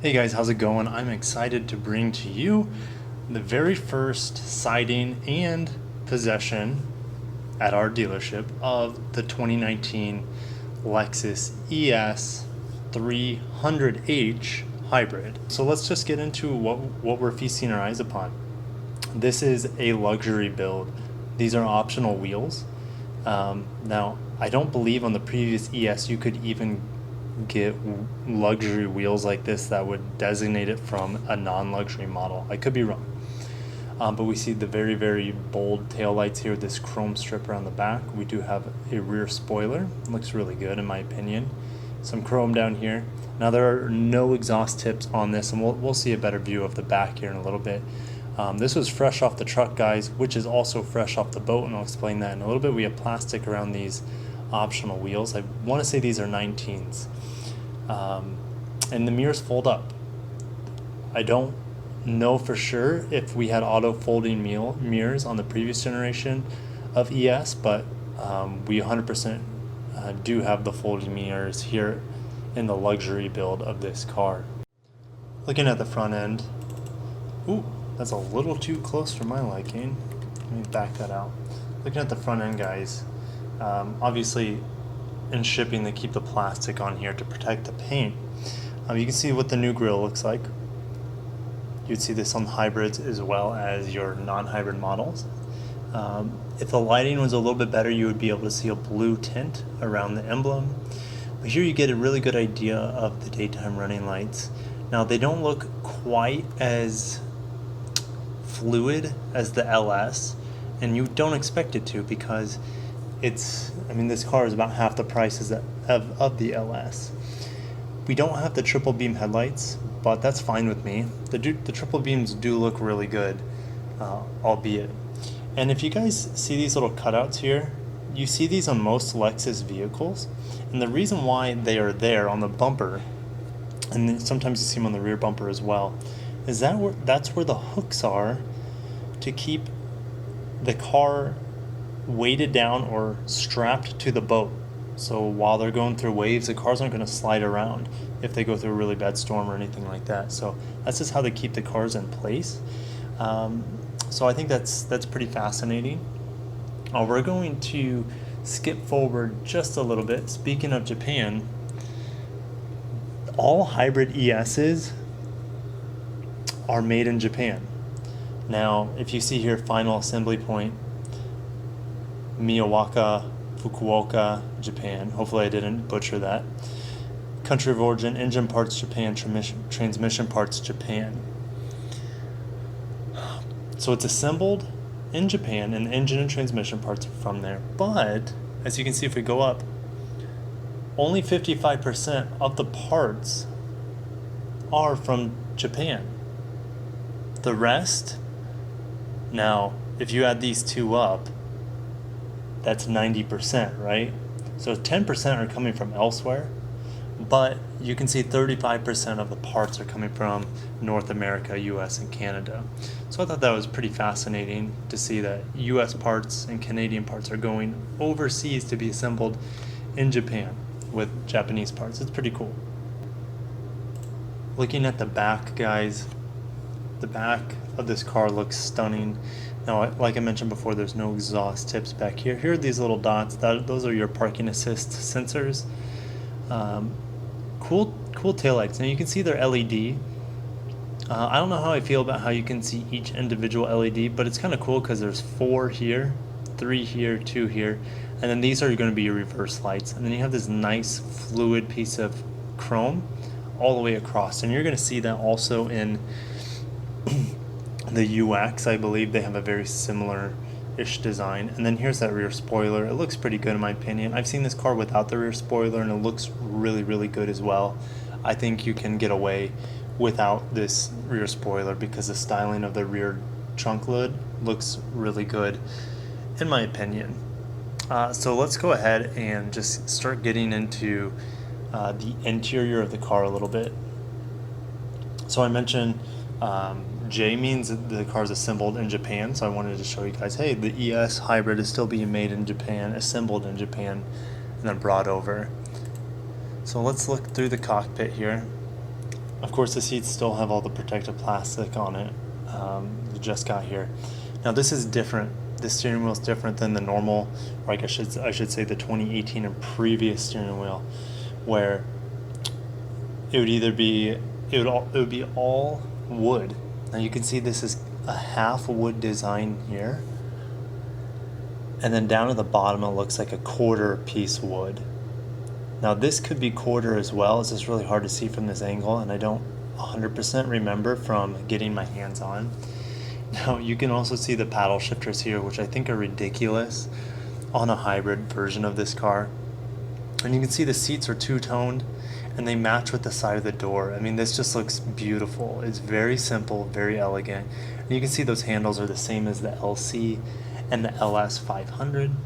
Hey guys, how's it going? I'm excited to bring to you the very first sighting and possession at our dealership of the 2019 Lexus ES 300H Hybrid. So let's just get into what we're feasting our eyes upon. This is a luxury build. These are optional wheels. Now, I don't believe on the previous ES you could even get luxury wheels like this that would designate it from a non-luxury model. I could be wrong. But we see the very, very bold tail lights here, this chrome strip around the back. We do have a rear spoiler. Looks really good in my opinion. Some chrome down here. Now there are no exhaust tips on this, and we'll see a better view of the back here in a little bit. This was fresh off the truck, guys, which is also fresh off the boat, and I'll explain that in a little bit. We have plastic around these optional wheels. I want to say these are 19s. And the mirrors fold up. I don't know for sure if we had auto folding mirrors on the previous generation of ES, but we 100% do have the folding mirrors here in the luxury build of this car. Looking at the front end, ooh, that's a little too close for my liking. Let me back that out. Looking at the front end, guys, obviously in shipping they keep the plastic on here to protect the paint. You can see what the new grille looks like. You'd see this on hybrids as well as your non-hybrid models. If the lighting was a little bit better, you would be able to see a blue tint around the emblem. But here you get a really good idea of the daytime running lights. Now they don't look quite as fluid as the LS, and you don't expect it to because this car is about half the price of the LS. We don't have the triple beam headlights, but that's fine with me. The triple beams do look really good, albeit. And if you guys see these little cutouts here, you see these on most Lexus vehicles. And the reason why they are there on the bumper, and then sometimes you see them on the rear bumper as well, is that's where the hooks are to keep the car weighted down or strapped to the boat. So while they're going through waves, the cars aren't going to slide around if they go through a really bad storm or anything like that. So that's just how they keep the cars in place. So I think that's pretty fascinating. We're going to skip forward just a little bit. Speaking of Japan, all hybrid ESs are made in Japan. Now, if you see here, final assembly point, Miyawaka, Fukuoka, Japan. Hopefully I didn't butcher that. Country of origin, engine parts Japan, transmission parts Japan. So it's assembled in Japan, and the engine and transmission parts are from there. But, as you can see if we go up, only 55% of the parts are from Japan. The rest, now, if you add these two up, that's 90%, right? So 10% are coming from elsewhere, but you can see 35% of the parts are coming from North America, US, and Canada. So I thought that was pretty fascinating to see that US parts and Canadian parts are going overseas to be assembled in Japan with Japanese parts. It's pretty cool. Looking at the back, guys, the back of this car looks stunning. Now, like I mentioned before, there's no exhaust tips back here. Here are these little dots. Those are your parking assist sensors. Cool taillights. Now you can see they're LED. I don't know how I feel about how you can see each individual LED, but it's kind of cool because there's 4 here, 3 here, 2 here, and then these are going to be your reverse lights. And then you have this nice fluid piece of chrome all the way across. And you're going to see that also in the UX. I believe they have a very similar-ish design. And then here's that rear spoiler. It looks pretty good in my opinion. I've seen this car without the rear spoiler, and it looks really, really good as well. I think you can get away without this rear spoiler because the styling of the rear trunk lid looks really good in my opinion. So let's go ahead and just start getting into the interior of the car a little bit. So I mentioned J means the car is assembled in Japan, so I wanted to show you guys, hey, the ES hybrid is still being made in Japan, assembled in Japan, and then brought over. So let's look through the cockpit here. Of course, the seats still have all the protective plastic on it. You just got here. Now this is different. This steering wheel is different than the normal, or I should say the 2018 and previous steering wheel, where it would either be it would be all wood. Now you can see this is a half wood design here, and then down at the bottom it looks like a quarter piece wood. Now this could be quarter as well. It's just really hard to see from this angle, and I don't 100% remember from getting my hands on. Now you can also see the paddle shifters here, which I think are ridiculous on a hybrid version of this car. And you can see the seats are two-toned and they match with the side of the door. I mean, this just looks beautiful. It's very simple, very elegant. And you can see those handles are the same as the LC and the LS 500. You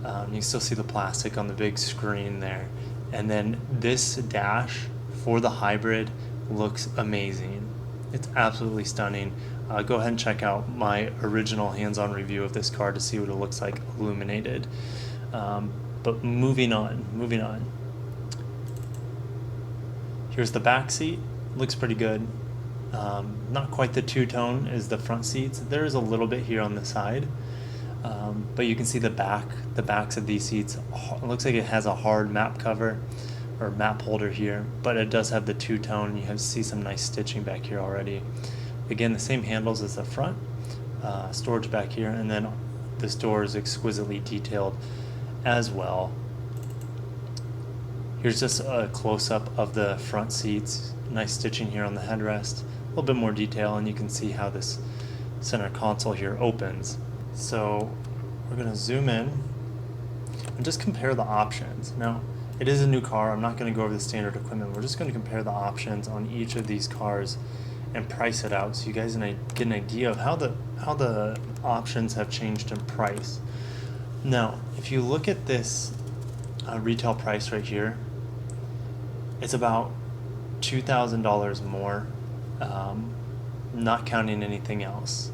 can still see the plastic on the big screen there. And then this dash for the hybrid looks amazing. It's absolutely stunning. Go ahead and check out my original hands-on review of this car to see what it looks like illuminated. But moving on. Here's the back seat. Looks pretty good. Not quite the two-tone as the front seats. There is a little bit here on the side. But you can see the backs of these seats. It looks like it has a hard map cover or map holder here, but it does have the two-tone. You see some nice stitching back here already. Again, the same handles as the front, storage back here, and then this door is exquisitely detailed as well. Here's just a close-up of the front seats. Nice stitching here on the headrest, a little bit more detail, and you can see how this center console here opens. So we're going to zoom in and just compare the options. Now, it is a new car. I'm not going to go over the standard equipment. We're just going to compare the options on each of these cars and price it out so you guys get an idea of how the options have changed in price. Now, if you look at this retail price right here, it's about $2,000 more, not counting anything else.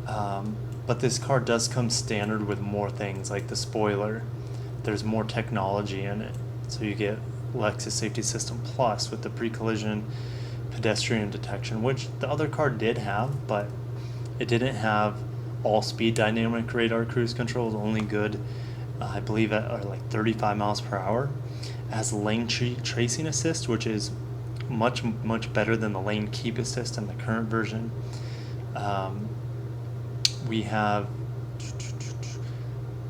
But this car does come standard with more things like the spoiler. There's more technology in it. So you get Lexus Safety System Plus with the pre-collision pedestrian detection, which the other car did have, but it didn't have all-speed dynamic radar cruise control. It was only good, I believe, at like 35 miles per hour. It has lane tracing assist, which is much better than the lane keep assist in the current version. We have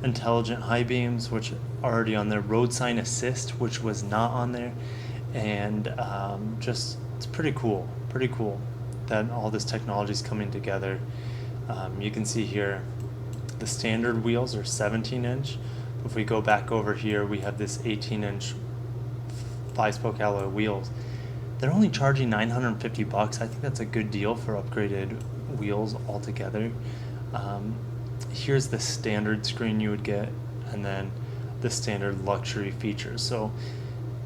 intelligent high beams, which are already on there. Road sign assist, which was not on there, and just it's pretty cool that all this technology is coming together. You can see here the standard wheels are 17-inch. If we go back over here, we have this 18-inch 5-spoke alloy wheels. They're only charging $950. I think that's a good deal for upgraded wheels altogether. Here's the standard screen you would get, and then the standard luxury features. So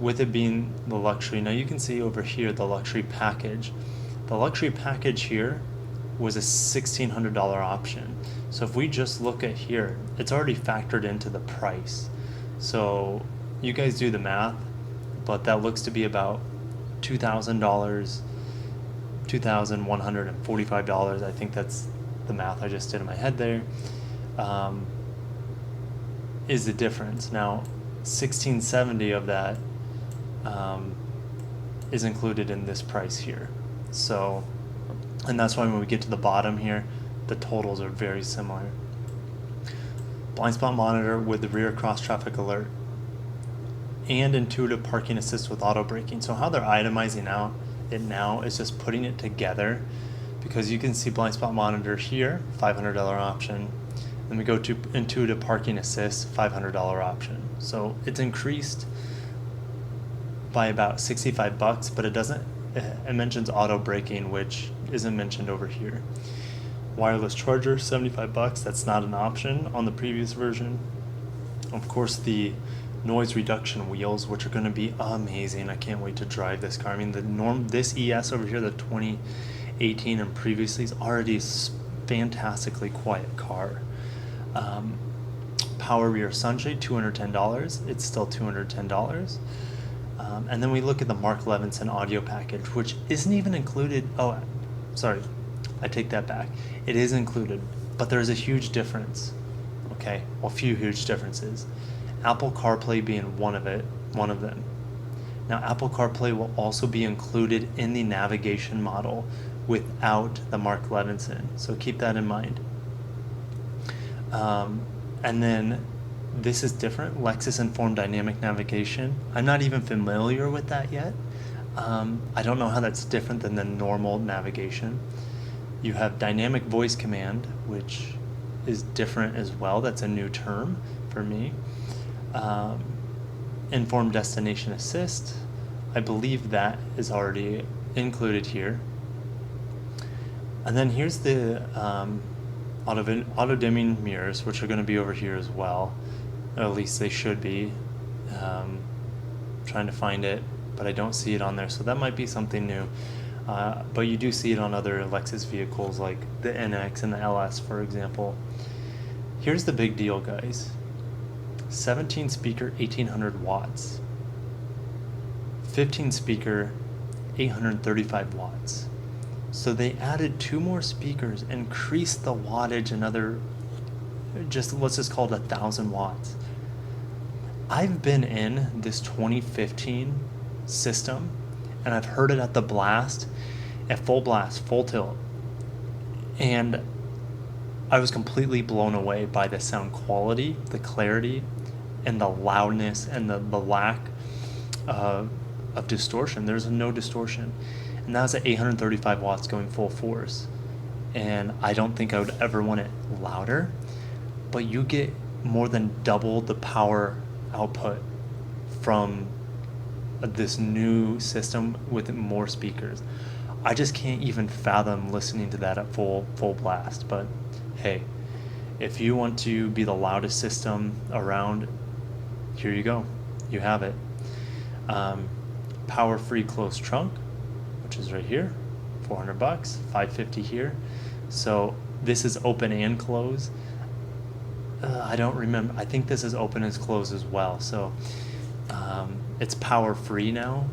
with it being the luxury, now you can see over here the luxury package. The luxury package here was a $1,600 option. So if we just look at here, it's already factored into the price. So you guys do the math, but that looks to be about $2,000, $2,145. I think that's the math I just did in my head there. Is the difference. Now, $1,670 of that is included in this price here. So, and that's why when we get to the bottom here, the totals are very similar. Blind spot monitor with the rear cross traffic alert and intuitive parking assist with auto braking. So how they're itemizing out it now is just putting it together, because you can see blind spot monitor here, $500 option. Then we go to intuitive parking assist, $500 option. So it's increased by about $65, but it mentions auto braking, which isn't mentioned over here. Wireless charger, $75. That's not an option on the previous version. Of course, the noise reduction wheels, which are going to be amazing. I can't wait to drive this car. I mean, this ES over here, the 2018 and previously, is already a fantastically quiet car. Power rear sunshade, $210. It's still $210. And then we look at the Mark Levinson audio package, which isn't even included. Oh, sorry, I take that back. It is included, but there's a huge difference. Okay, well, a few huge differences. Apple CarPlay being one of them. Now, Apple CarPlay will also be included in the navigation model without the Mark Levinson, so keep that in mind. And then this is different, Lexus Informed Dynamic Navigation. I'm not even familiar with that yet. I don't know how that's different than the normal navigation. You have Dynamic Voice Command, which is different as well. That's a new term for me. Informed Destination Assist, I believe that is already included here. And then here's the auto-dimming mirrors, which are going to be over here as well. Or at least they should be. Trying to find it, but I don't see it on there, so that might be something new. But you do see it on other Lexus vehicles like the NX and the LS, for example. Here's the big deal, guys. 17 speaker, 1800 watts. 15 speaker, 835 watts. So they added 2 more speakers, increased the wattage another, let's just call it 1,000 watts. I've been in this 2015 system, and I've heard it at the blast, at full blast, full tilt, and I was completely blown away by the sound quality, the clarity, and the loudness, and the lack of distortion. There's no distortion, and that was at 835 watts going full force. And I don't think I would ever want it louder, but you get more than double the power output from this new system with more speakers. I just can't even fathom listening to that at full blast. But hey, if you want to be the loudest system around, here you go. You have it. Power free closed trunk, which is right here, $400, $550 here. So this is open and close. I don't remember. I think this is open and close as well. So it's power free now,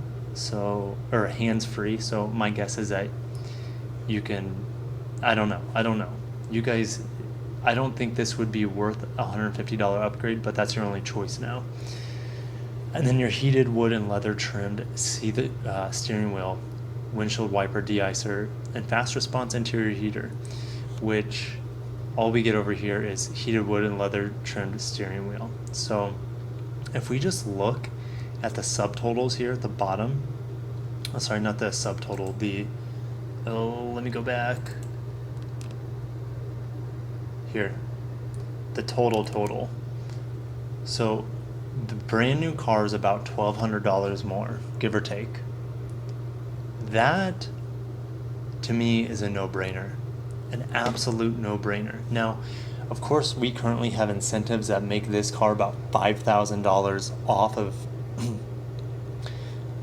or hands free. So my guess is that you can. I don't know. You guys, I don't think this would be worth a $150 upgrade, but that's your only choice now. And then your heated wood and leather trimmed steering wheel, windshield wiper de-icer, and fast response interior heater, which all we get over here is heated wood and leather trimmed steering wheel. So if we just look at the subtotals here at the bottom, sorry, not the subtotal, let me go back. Here, the total. So the brand new car is about $1,200 more, give or take. That, to me, is a no-brainer. An absolute no-brainer. Now, of course, we currently have incentives that make this car about $5,000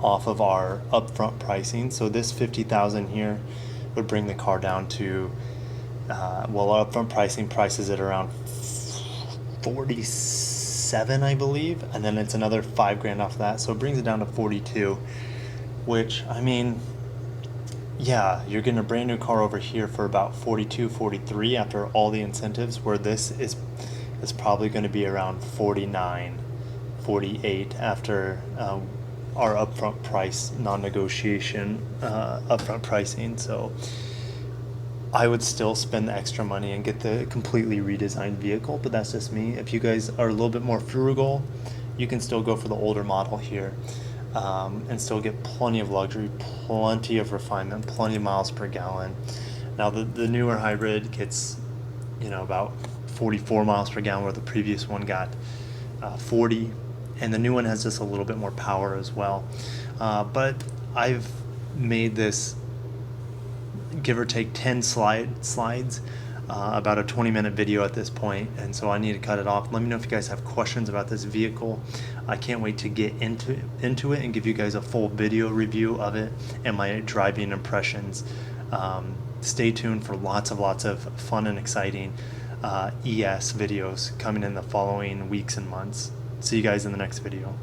off of our upfront pricing. So this $50,000 here would bring the car down to, our upfront pricing prices it around 47, I believe, and then it's another $5,000 off of that, so it brings it down to 42. Which, I mean, yeah, you're getting a brand new car over here for about 42, 43 after all the incentives, where this is probably going to be around 49, 48 after our upfront price, non-negotiation upfront pricing. So I would still spend the extra money and get the completely redesigned vehicle, but that's just me. If you guys are a little bit more frugal, you can still go for the older model here. And still get plenty of luxury, plenty of refinement, plenty of miles per gallon. Now the newer hybrid gets, about 44 miles per gallon, where the previous one got 40, and the new one has just a little bit more power as well. But I've made this, give or take 10 slides, about a 20-minute video at this point, and so I need to cut it off. Let me know if you guys have questions about this vehicle. I can't wait to get into it and give you guys a full video review of it and my driving impressions. Stay tuned for lots of fun and exciting ES videos coming in the following weeks and months. See you guys in the next video.